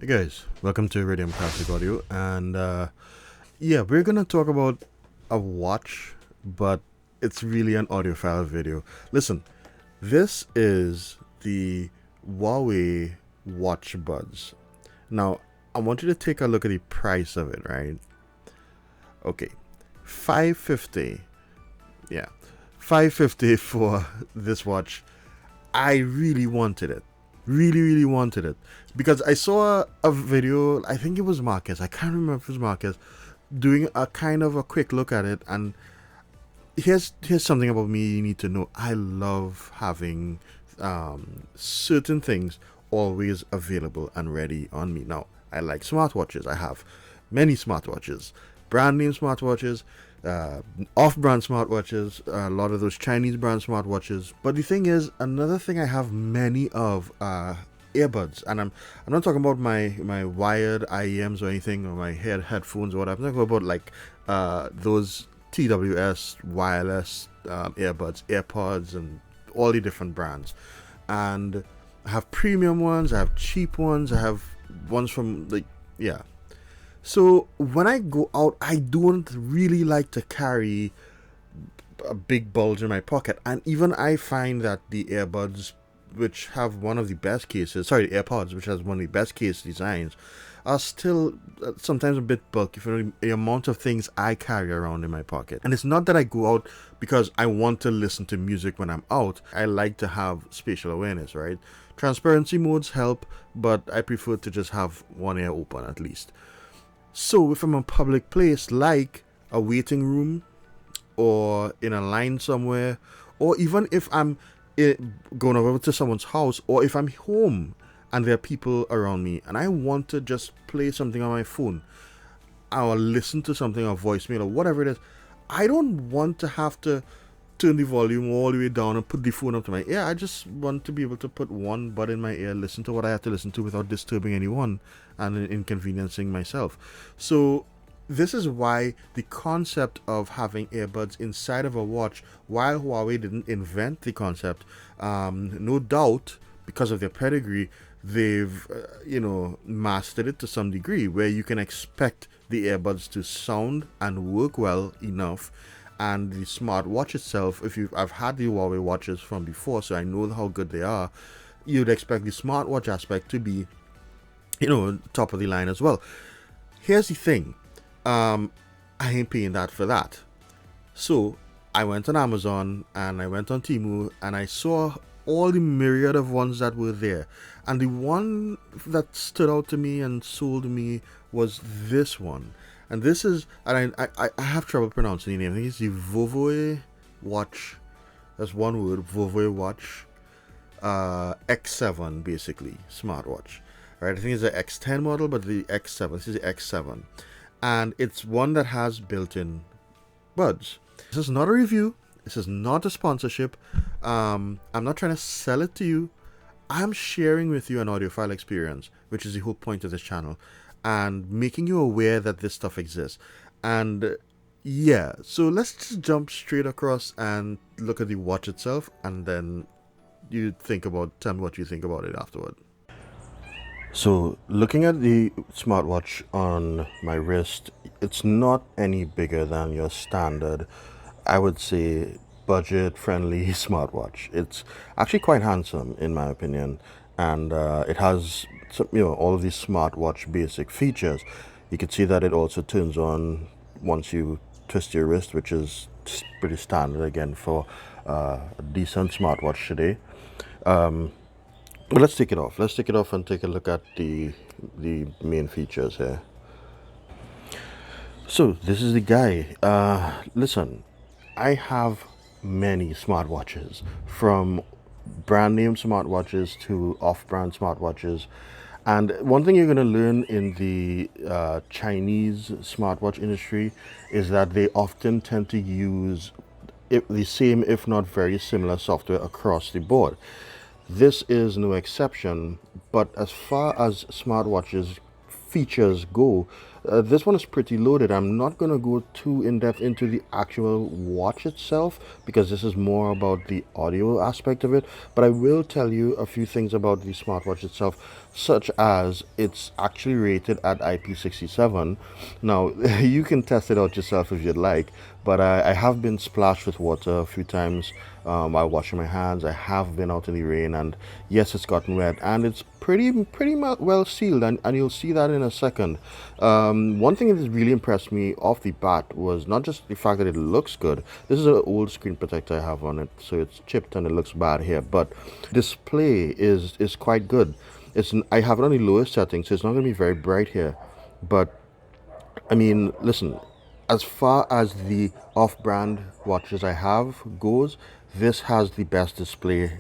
Hey guys, welcome to Radium Classic Audio, and yeah, we're gonna talk about a watch, but it's really an audiophile video. Listen, this is the Huawei Watch Buds. Now, I want you to take a look at the price of it, right? Okay, 550. Yeah, 550 for this watch. I really wanted it. Really wanted it. Because I saw a video, I think it was Marcus, I can't remember if it was Marcus, doing a kind of a quick look at it. And here's something about me you need to know. I love having certain things always available and ready on me. Now, I like smartwatches. I have many smartwatches, brand name smartwatches, off-brand smartwatches, a lot of those Chinese brand smartwatches. But the thing is, another thing I have many of earbuds, and I'm not talking about my wired IEMs or anything, or my headphones or whatever. I'm talking about like those TWS wireless earbuds, AirPods, and all the different brands. And I have premium ones, I have cheap ones, I have ones from like, yeah. So when I go out, I don't really like to carry a big bulge in my pocket. And even I find that the earbuds, which have one of the best cases, sorry, the AirPods, which has one of the best case designs, are still sometimes a bit bulky for the amount of things I carry around in my pocket. And it's not that I go out because I want to listen to music when I'm out. I like to have spatial awareness, right? Transparency modes help, but I prefer to just have one ear open at least. So if I'm in a public place like a waiting room or in a line somewhere, or even if I'm going over to someone's house, or if I'm home and there are people around me and I want to just play something on my phone or listen to something on voicemail or whatever it is, I don't want to have to turn the volume all the way down and put the phone up to my ear. I just want to be able to put one bud in my ear, listen to what I have to listen to without disturbing anyone and inconveniencing myself. So this is why the concept of having earbuds inside of a watch, while Huawei didn't invent the concept, no doubt because of their pedigree, they've mastered it to some degree, where you can expect the earbuds to sound and work well enough. And the smartwatch itself, I've had the Huawei watches from before, so I know how good they are. You'd expect the smartwatch aspect to be, top of the line as well. Here's the thing, I ain't paying that for that. So I went on Amazon and I went on Temu and I saw all the myriad of ones that were there. And the one that stood out to me and sold me was this one. And this is, and I have trouble pronouncing the name. I think it's the Vovoe Watch. That's one word, Vovoe Watch. X7, basically, smartwatch. Right, I think it's the X10 model, but the X7. This is the X7. And it's one that has built-in buds. This is not a review. This is not a sponsorship. I'm not trying to sell it to you. I'm sharing with you an audiophile experience, which is the whole point of this channel, and making you aware that this stuff exists. And yeah, so let's just jump straight across and look at the watch itself, and then tell me what you think about it afterward. So looking at the smartwatch on my wrist, it's not any bigger than your standard, I would say, budget friendly smartwatch. It's actually quite handsome in my opinion, and it has some, all of these smartwatch basic features. You can see that it also turns on once you twist your wrist, which is pretty standard again for a decent smartwatch today. But let's take it off. Let's take it off and take a look at the main features here. So this is the guy. Listen, I have many smartwatches, from brand name smartwatches to off-brand smartwatches. And one thing you're going to learn in the Chinese smartwatch industry is that they often tend to use the same, if not very similar, software across the board. This is no exception, but as far as smartwatches features go, This one is pretty loaded. I'm not going to go too in depth into the actual watch itself because this is more about the audio aspect of it. But I will tell you a few things about the smartwatch itself, such as it's actually rated at IP67. Now, you can test it out yourself if you'd like, but I have been splashed with water a few times while washing my hands. I have been out in the rain, and yes, it's gotten wet, and it's well sealed, and you'll see that in a second. One thing that has really impressed me off the bat was not just the fact that it looks good. This is an old screen protector I have on it, so it's chipped and it looks bad here, but display is quite good. I have it on the lowest setting, so it's not going to be very bright here, but I mean, listen, as far as the off-brand watches I have goes, this has the best display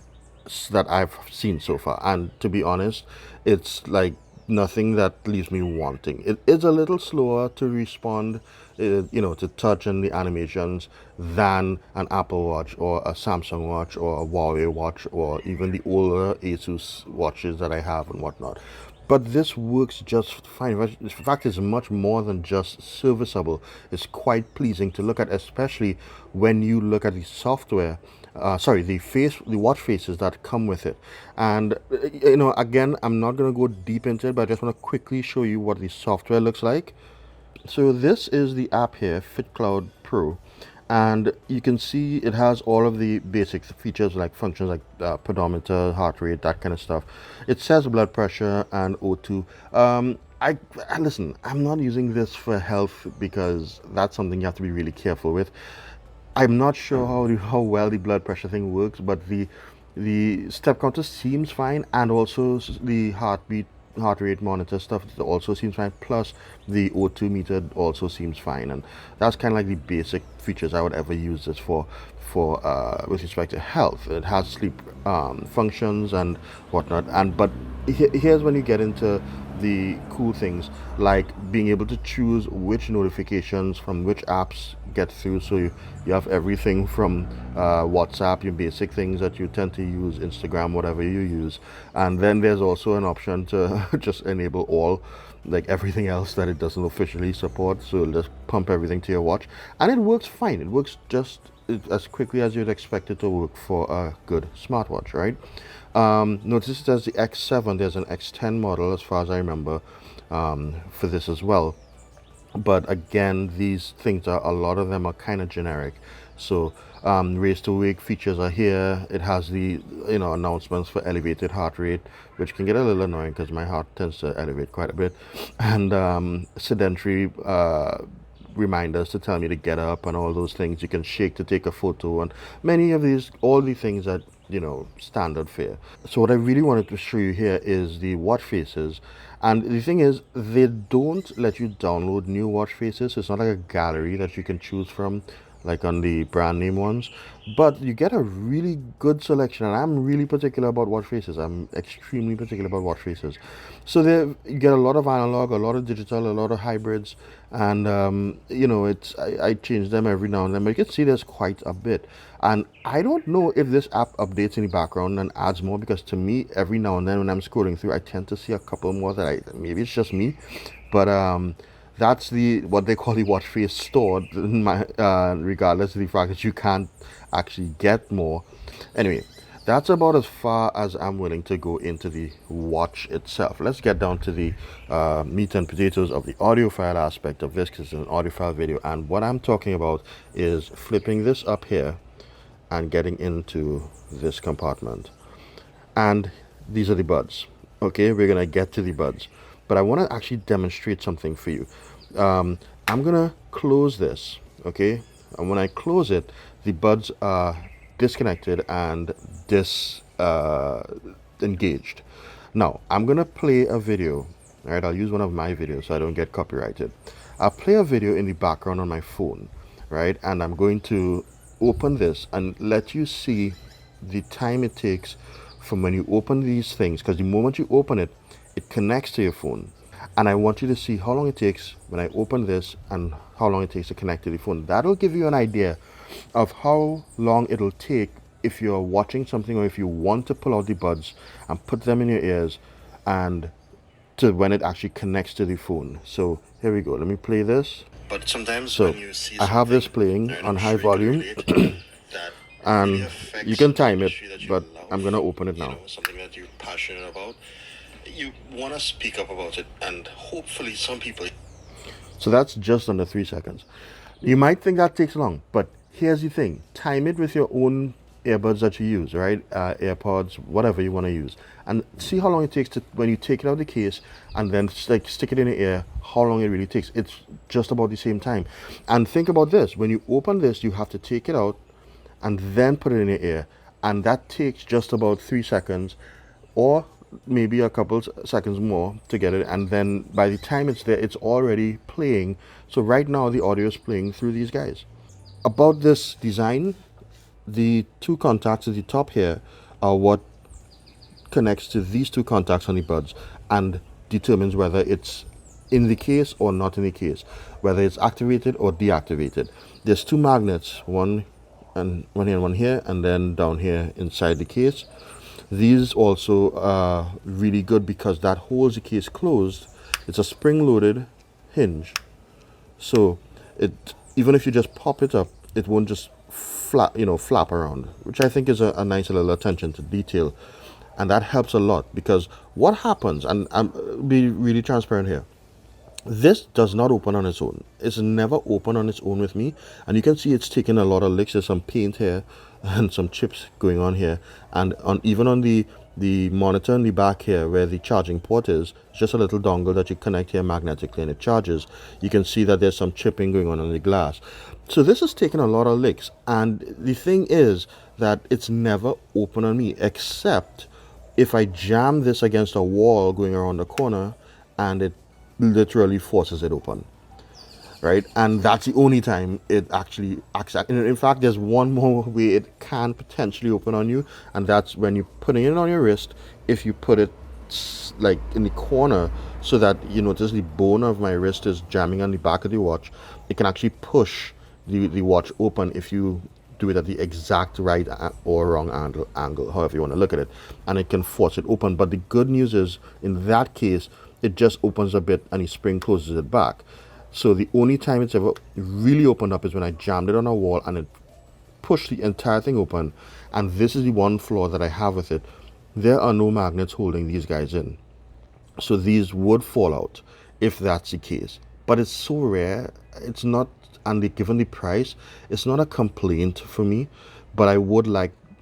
that I've seen so far. And to be honest, it's like nothing that leaves me wanting. It is a little slower to respond, to touch and the animations than an Apple Watch or a Samsung watch or a Huawei watch or even the older Asus watches that I have and whatnot. But this works just fine. In fact, it's much more than just serviceable. It's quite pleasing to look at, especially when you look at the software. The watch faces that come with it. And again, I'm not going to go deep into it, but I just want to quickly show you what the software looks like. So this is the app here, FitCloud Pro, and you can see it has all of the basic features like functions like pedometer, heart rate, that kind of stuff. It says blood pressure and O2. Listen, I'm not using this for health because that's something you have to be really careful with. I'm not sure how well the blood pressure thing works, but the step counter seems fine, and also the heart rate monitor stuff also seems fine. Plus, the O2 meter also seems fine, and that's kind of like the basic features I would ever use this for with respect to health. It has sleep functions and whatnot, and but here's when you get into the cool things like being able to choose which notifications from which apps get through. So you have everything from WhatsApp, your basic things that you tend to use, Instagram, whatever you use, and then there's also an option to just enable all, like everything else that it doesn't officially support. So it'll just pump everything to your watch, and it works fine. It works just as quickly as you'd expect it to work for a good smartwatch, right? Notice there's the X7, there's an X10 model as far as I remember for this as well. But again, these things are, a lot of them are kind of generic. So race to wake features are here. It has the announcements for elevated heart rate, which can get a little annoying because my heart tends to elevate quite a bit, and sedentary reminders to tell me to get up and all those things. You can shake to take a photo, and all the things that standard fare. So what I really wanted to show you here is the watch faces, and the thing is, they don't let you download new watch faces. So it's not like a gallery that you can choose from like on the brand name ones, but you get a really good selection. And I'm really particular about watch faces. I'm extremely particular about watch faces. So there you get a lot of analog, a lot of digital, a lot of hybrids, and I change them every now and then, but you can see there's quite a bit. And I don't know if this app updates in the background and adds more, because to me, every now and then when I'm scrolling through, I tend to see a couple more maybe it's just me, but that's what they call the watch face store, regardless of the fact that you can't actually get more. Anyway, that's about as far as I'm willing to go into the watch itself. Let's get down to the meat and potatoes of the audiophile aspect of this, because it's an audiophile video, and what I'm talking about is flipping this up here and getting into this compartment. And these are the buds. Okay, we're gonna get to the buds, but I want to actually demonstrate something for you. I'm gonna close this, okay, and when I close it, the buds are disconnected and engaged. Now I'm gonna play a video. All right, I'll use one of my videos so I don't get copyrighted. I'll play a video in the background on my phone, right, and I'm going to open this and let you see the time it takes from when you open these things, because the moment you open it, it connects to your phone. And I want you to see how long it takes when I open this and how long it takes to connect to the phone. That'll give you an idea of how long it'll take if you're watching something, or if you want to pull out the buds and put them in your ears and to when it actually connects to the phone. So here we go. Let me play this. But sometimes so when you see I have this playing on high volume, and you can time it, but I'm gonna open it now. Something that you're passionate about, you want to speak up about it, and hopefully some people. So that's just under 3 seconds. You might think that takes long, but here's the thing: time it with your own earbuds that you use, right? AirPods, whatever you want to use, and see how long it takes to when you take it out of the case and then like stick it in the ear. How long it really takes? It's just about the same time. And think about this: when you open this, you have to take it out and then put it in your ear, and that takes just about 3 seconds, or maybe a couple seconds more to get it, and then by the time it's there, it's already playing. So right now the audio is playing through these guys. About this design, the two contacts at the top here are what connects to these two contacts on the buds and determines whether it's in the case or not in the case, whether it's activated or deactivated. There's two magnets, one here and one here, and then down here inside the case. These also are really good because that holds the case closed. It's a spring-loaded hinge, so it even if you just pop it up, it won't just flap around, which I think is a nice little attention to detail, and that helps a lot. Because what happens, and I'm be really transparent here, this does not open on its own. It's never open on its own with me, and you can see it's taking a lot of licks. There's some paint here and some chips going on here, and even on the monitor in the back here where the charging port is, it's just a little dongle that you connect here magnetically and it charges. You can see that there's some chipping going on the glass. So this is taking a lot of licks, and the thing is that it's never open on me, except if I jam this against a wall going around the corner and it literally forces it open, right? And that's the only time it actually acts. In fact, there's one more way it can potentially open on you, and that's when you're putting it on your wrist. If you put it like in the corner so that you notice the bone of my wrist is jamming on the back of the watch, it can actually push the watch open if you do it at the exact right or wrong angle, however you want to look at it, and it can force it open. But the good news is, in that case, it just opens a bit and the spring closes it back. So the only time it's ever really opened up is when I jammed it on a wall and it pushed the entire thing open. And this is the one flaw that I have with it: there are no magnets holding these guys in, so these would fall out if that's the case. But it's so rare, it's not, and given the price, it's not a complaint for me. But I would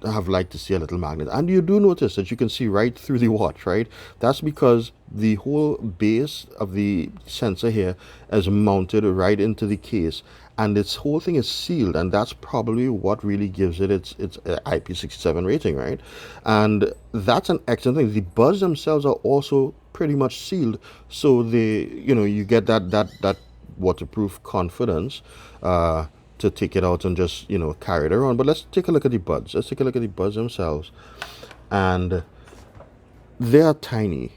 have liked to see a little magnet. And you do notice that you can see right through the watch, right? That's because the whole base of the sensor here is mounted right into the case, and this whole thing is sealed, and that's probably what really gives it its IP67 rating, right? And that's an excellent thing. The buds themselves are also pretty much sealed, so you get that waterproof confidence to take it out and just carry it around. But let's take a look at the buds. Let's take a look at the buds themselves, and they are tiny,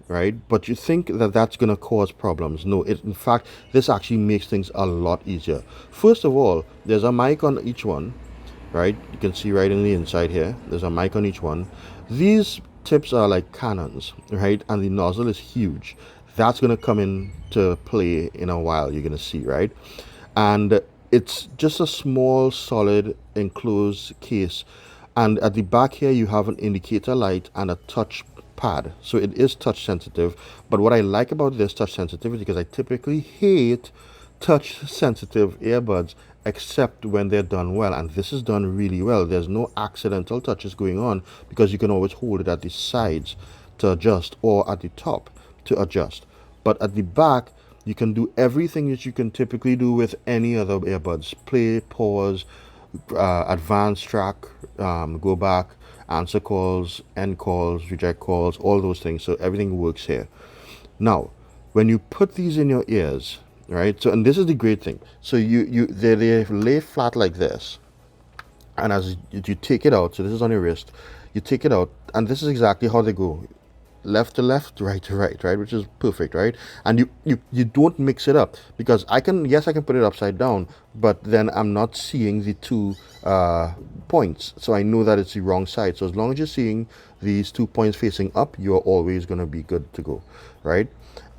right? But you think that that's going to cause problems. No, in fact, this actually makes things a lot easier. First of all, there's a mic on each one, right? You can see right in the inside here, there's a mic on each one. These tips are like cannons, right? And the nozzle is huge. That's going to come into play in a while, you're going to see, right? And it's just a small, solid, enclosed case. And at the back here, you have an indicator light and a touch pad. So it is touch sensitive. But what I like about this touch sensitivity, because I typically hate touch sensitive earbuds, except when they're done well. And this is done really well. There's no accidental touches going on, because you can always hold it at the sides to adjust, or at the top to adjust. But at the back, you can do everything that you can typically do with any other earbuds: play, pause, advance track, go back, answer calls, end calls, reject calls, all those things. So everything works here. Now, when you put these in your ears, right? So, and this is the great thing. So they lay flat like this, and as you take it out, so this is on your wrist, you take it out, and this is exactly how they go. left to left, right to right, right, which is perfect, right? And you don't mix it up, because I can, yes, I can put it upside down, but then I'm not seeing the two points, so I know that it's the wrong side. So as long as you're seeing these 2 points facing up, you're always going to be good to go, right?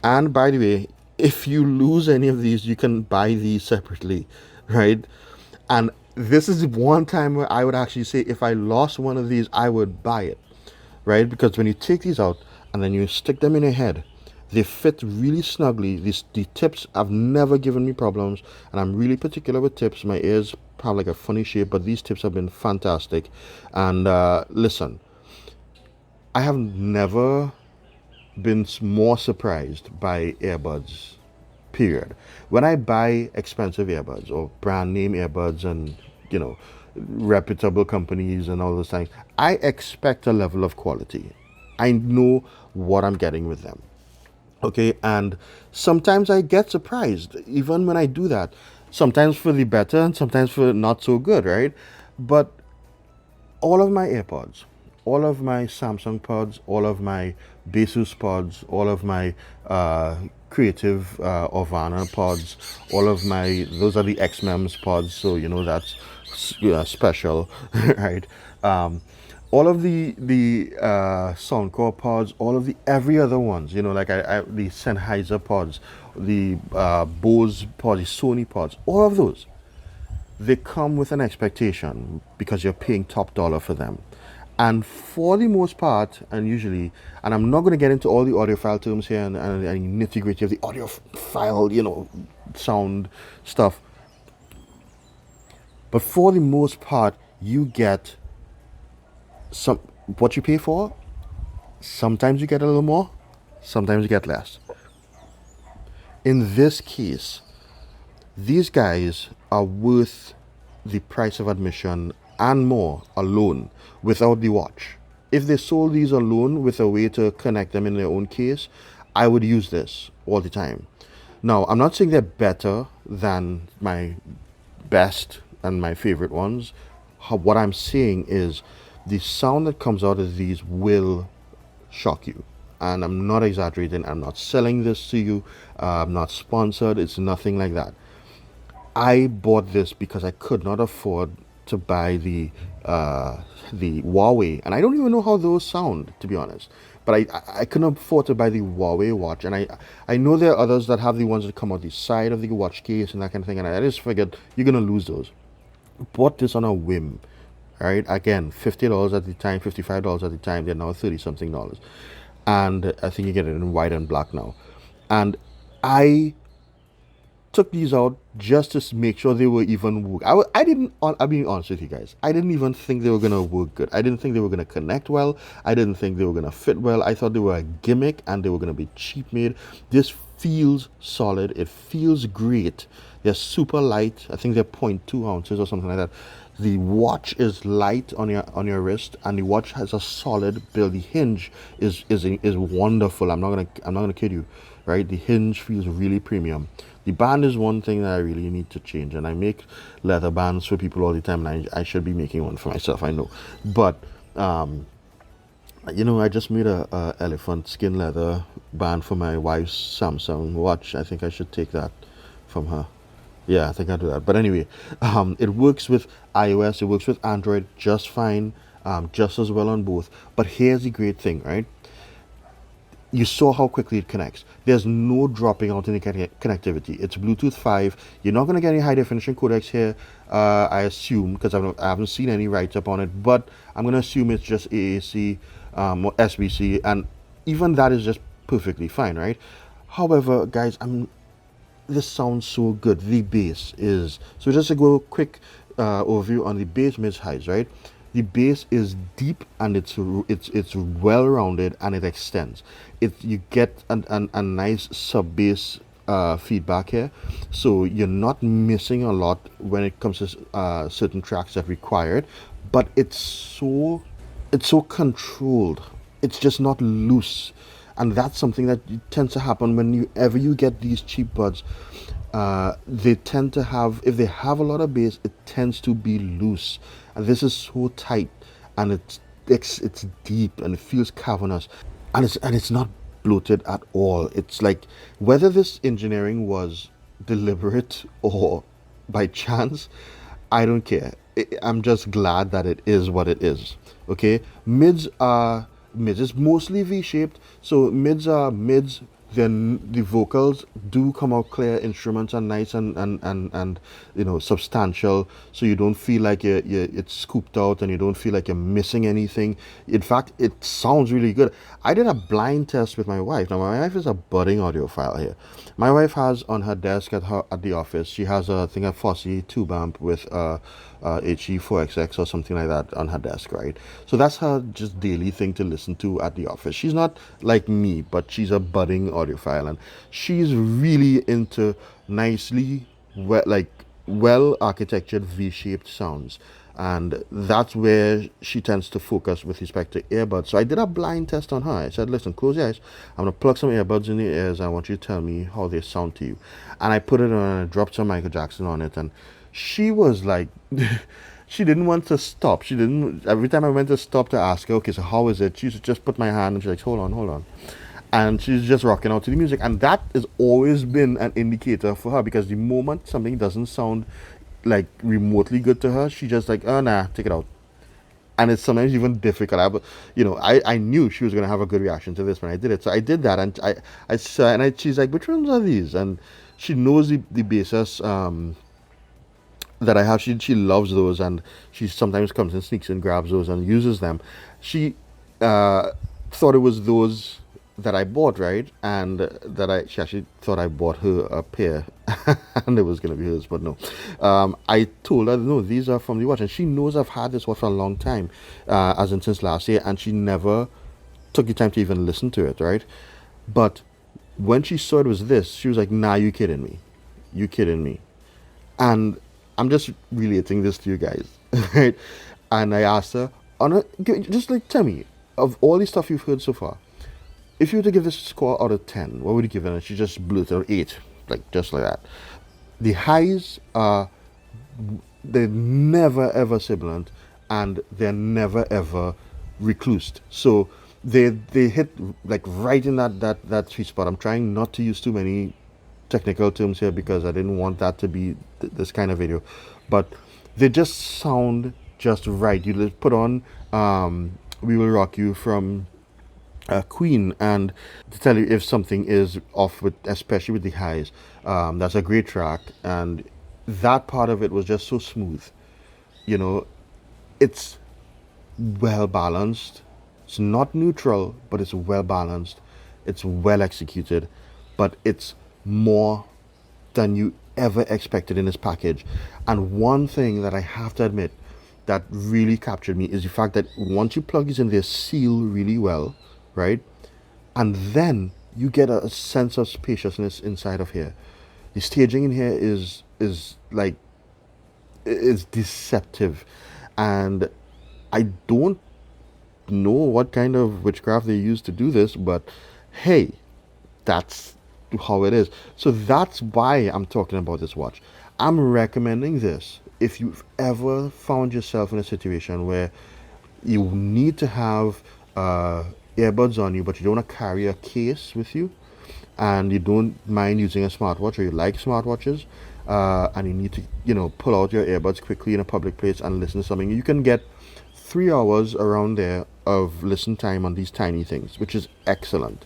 And by the way, if you lose any of these, you can buy these separately, right? And this is one time where I would actually say, if I lost one of these, I would buy it, right? Because when you take these out and then you stick them in your head, they fit really snugly. The tips have never given me problems, and I'm really particular with tips. My ears have like a funny shape, but these tips have been fantastic. And listen, I have never been more surprised by earbuds, period. When I buy expensive earbuds or brand name earbuds, and you know, reputable companies and all those things, I expect a level of quality. I know what I'm getting with them. Okay, and sometimes I get surprised even when I do that. Sometimes for the better and sometimes for not so good, right? But all of my AirPods, all of my Samsung pods, all of my Basus pods, all of my Creative Orvana pods, all of my, those are the XMEMS pods, so you know that's special, right? All of the Soundcore pods, all of the every other ones, you know, like the Sennheiser pods, the Bose pods, the Sony pods, all of those, they come with an expectation because you're paying top dollar for them. And for the most part, and usually, and I'm not going to get into all the audiophile terms here and nitty gritty of the audiophile, you know, sound stuff, but for the most part, you get some what you pay for. Sometimes you get a little more, sometimes you get less. In this case, these guys are worth the price of admission and more alone without the watch. If they sold these alone with a way to connect them in their own case, I would use this all the time. Now, I'm not saying they're better than my best and my favorite ones. What I'm saying is the sound that comes out of these will shock you. And I'm not exaggerating. I'm not selling this to you. I'm not sponsored. It's nothing like that. I bought this because I could not afford to buy the Huawei, and I don't even know how those sound, to be honest. But I couldn't afford to buy the Huawei watch, and I know there are others that have the ones that come out the side of the watch case and that kind of thing, and I just figured you're gonna lose those. Bought this on a whim. All right, again, $50 at the time, $55 at the time. They're now 30 something dollars, and I think you get it in white and black now. And I took these out just to make sure they were even work. I didn't, I'm being honest with you guys, I didn't even think they were gonna work good. I didn't think they were gonna connect well. I didn't think they were gonna fit well. I thought they were a gimmick and they were gonna be cheap made. This feels solid. It feels great. They're super light. I think they're 0.2 ounces or something like that. The watch is light on your wrist, and the watch has a solid build. The hinge is wonderful. I'm not gonna kid you, right? The hinge feels really premium. The band is one thing that I really need to change, and I make leather bands for people all the time, and I should be making one for myself, I know. But you know, I just made a elephant skin leather band for my wife's Samsung watch. I think I should take that from her. Yeah, I think I'll do that. But anyway, it works with iOS, it works with Android just fine, just as well on both. But here's the great thing, right? You saw how quickly it connects. There's no dropping out in the connectivity. It's Bluetooth 5. You're not going to get any high definition codecs here, I assume, because I haven't seen any write up on it. But I'm going to assume it's just AAC or SBC, and even that is just perfectly fine, right? However, guys, this sounds so good. The bass is, so just to go quick overview on the bass, mids, highs, right? The bass is deep and it's well rounded and it extends. You get a nice sub bass feedback here, so you're not missing a lot when it comes to certain tracks that require it. But it's so controlled. It's just not loose, and that's something that tends to happen whenever you get these cheap buds. They tend to have, if they have a lot of bass, it tends to be loose, and this is so tight, and it's deep and it feels cavernous. and it's not bloated at all. It's like whether this engineering was deliberate or by chance, I don't care. I'm just glad that it is what it is. Okay, mids is mostly V-shaped, so mids are mids. Then the vocals do come out clear, instruments are nice and substantial, so you don't feel like it's scooped out and you don't feel like you're missing anything. In fact, it sounds really good. I did a blind test with my wife. Now my wife is a budding audiophile here. My wife has on her desk at the office, she has a thing, a Fosse tube amp with HE4XX or something like that on her desk, right? So that's her just daily thing to listen to at the office. She's not like me, but she's a budding audiophile, and she's really into nicely, well architectured V-shaped sounds. And that's where she tends to focus with respect to earbuds. So I did a blind test on her. I said, listen, close your eyes. I'm going to plug some earbuds in your ears. I want you to tell me how they sound to you. And I put it on and I dropped some Michael Jackson on it. And she was like, she didn't want to stop. She didn't, every time I went to stop to ask her, okay, so how is it? She just put my hand and she's like, hold on, hold on. And she's just rocking out to the music. And that has always been an indicator for her, because the moment something doesn't sound like remotely good to her, she just like, oh nah, take it out. And it's sometimes even difficult. I knew she was gonna have a good reaction to this when I did it, so I did that, and she's like, which ones are these? And she knows the basis that I have. She loves those, and she sometimes comes and sneaks and grabs those and uses them. She thought it was those that I bought, right? And she actually thought I bought her a pair, and it was gonna be hers, but no. I told her no, these are from the watch, and she knows I've had this watch for a long time, as in since last year, and she never took the time to even listen to it, right? But when she saw it was this, she was like, "Nah, you kidding me? You kidding me?" And I'm just relating this to you guys, right? And I asked her, just like, tell me, of all the stuff you've heard so far, if you were to give this a score out of 10, what would you give it? And she just blew it out 8, like just like that. The highs are, they're never ever sibilant, and they're never ever reclused. So they hit like right in that sweet spot. I'm trying not to use too many technical terms here because I didn't want that to be this kind of video, but they just sound just right. You just put on "We Will Rock You" from Queen, and to tell you if something is off with, especially with the highs. That's a great track, and that part of it was just so smooth. You know, it's well balanced. It's not neutral, but it's well balanced. It's well executed, but it's more than you ever expected in this package. And one thing that I have to admit that really captured me is the fact that once you plug these in, they seal really well, right? And then you get a sense of spaciousness inside of here. The staging in here is like, is deceptive, and I don't know what kind of witchcraft they use to do this, but hey, that's how it is. So that's why I'm talking about this watch. I'm recommending this if you've ever found yourself in a situation where you need to have earbuds on you, but you don't want to carry a case with you, and you don't mind using a smartwatch, or you like smartwatches, and you need to, pull out your earbuds quickly in a public place and listen to something. You can get 3 hours around there of listen time on these tiny things, which is excellent,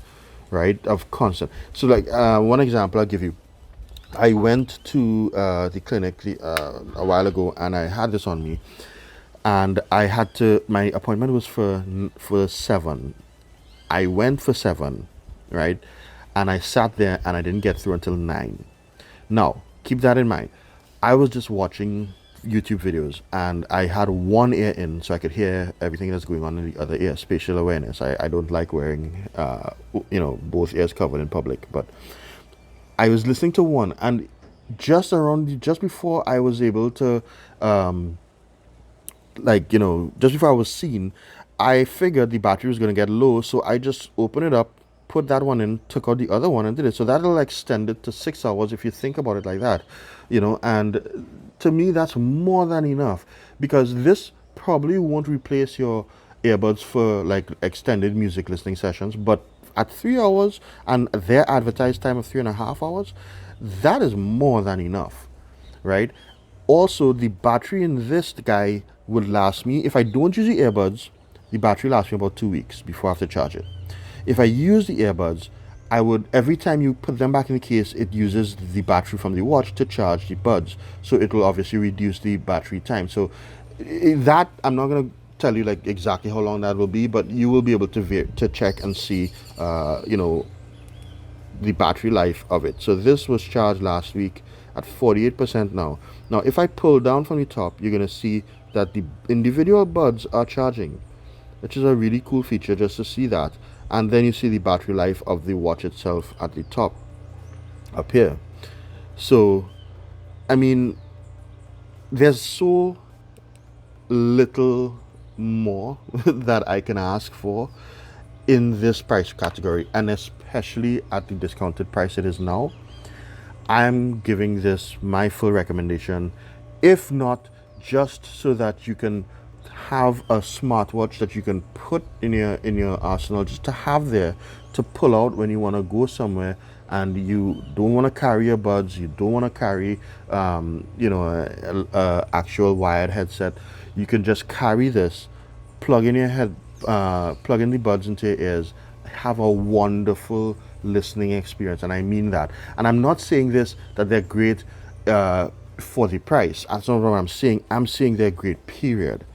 right? Of constant. So, like, one example I'll give you. I went to the clinic a while ago, and I had this on me, and I had to. My appointment was for 7. I went for 7, right? And I sat there, and I didn't get through until 9. Now, keep that in mind. I was just watching YouTube videos, and I had one ear in so I could hear everything that's going on in the other ear. Spatial awareness. I don't like wearing, both ears covered in public, but I was listening to one, and just before I was able to, just before I was seen, I figured the battery was going to get low, so I just opened it up, put that one in, took out the other one, and did it. So that'll extend it to 6 hours if you think about it like that, and to me, that's more than enough, because this probably won't replace your earbuds for like extended music listening sessions, but at 3 hours and their advertised time of 3.5 hours, that is more than enough, right? Also, the battery in this guy would last me, if I don't use the earbuds, the battery lasts me about 2 weeks before I have to charge it. If I use the earbuds, I would, every time you put them back in the case, it uses the battery from the watch to charge the buds. So it will obviously reduce the battery time. So that, I'm not going to tell you like exactly how long that will be, but you will be able to check and see, the battery life of it. So this was charged last week at 48% now. Now, if I pull down from the top, you're going to see that the individual buds are charging, which is a really cool feature just to see that. And then you see the battery life of the watch itself at the top up here. So, I mean, there's so little more that I can ask for in this price category, and especially at the discounted price it is now. I'm giving this my full recommendation, if not just so that you can have a smartwatch that you can put in your arsenal, just to have there to pull out when you want to go somewhere and you don't want to carry your buds, you don't want to carry a actual wired headset. You can just carry this, plug in your head, plug in the buds into your ears, have a wonderful listening experience, and I mean that. And I'm not saying this that they're great for the price. That's not what I'm saying. I'm saying they're great. Period.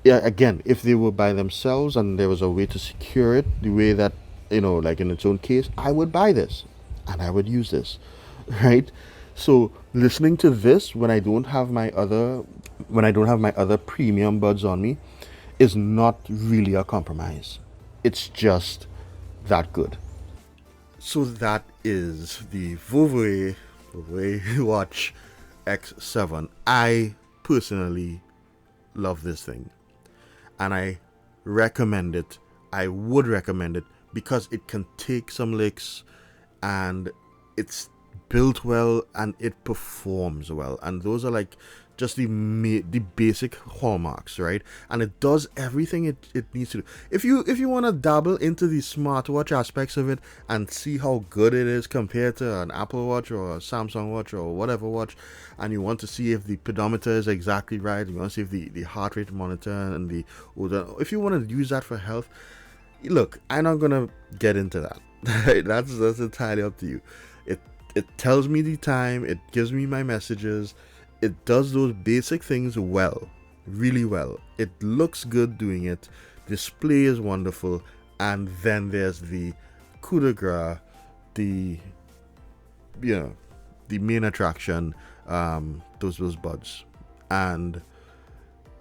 Yeah. Again, if they were by themselves and there was a way to secure it, the way that like in its own case, I would buy this and I would use this, right? So listening to this when I don't have my other premium buds on me is not really a compromise. It's just that good. So that is the Vovue Watch X7. I personally love this thing, and I recommend it. I would recommend it because it can take some licks, and it's built well and it performs well, and those are like just the basic hallmarks, right? And it does everything it needs to do. If you want to dabble into the smartwatch aspects of it and see how good it is compared to an Apple Watch or a Samsung watch or whatever watch, and you want to see if the pedometer is exactly right, you want to see if the heart rate monitor and if you want to use that for health, look, I'm not gonna get into that. That's entirely up to you. It tells me the time, it gives me my messages, it does those basic things well, really well. It looks good doing it. Display is wonderful, and then there's the coup de grace, the the main attraction, those buds. And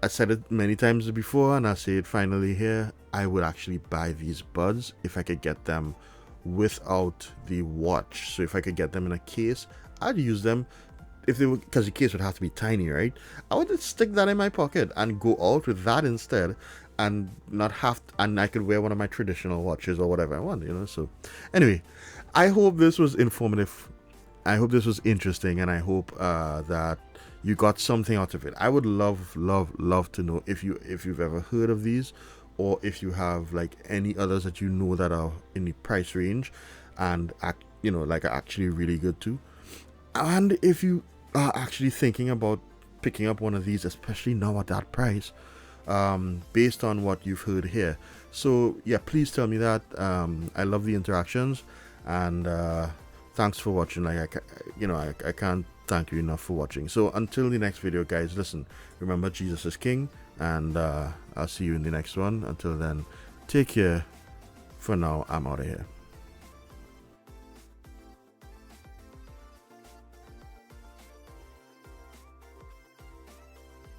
I said it many times before, and I say it finally here. I would actually buy these buds if I could get them without the watch. So if I could get them in a case, I'd use them. If they were, because the case would have to be tiny, right? I would just stick that in my pocket and go out with that instead, and not have and I could wear one of my traditional watches or whatever I want, So anyway, I hope this was informative. I hope this was interesting, and I hope that you got something out of it. I would love to know if you've ever heard of these, or if you have like any others that that are in the price range and like are actually really good too. And if you are actually thinking about picking up one of these, especially now at that price, based on what you've heard here. So yeah, please tell me that. I love the interactions, and thanks for watching. Like I can't thank you enough for watching. So until the next video, guys, listen, remember, Jesus is King, and I'll see you in the next one. Until then, take care. For now, I'm out of here.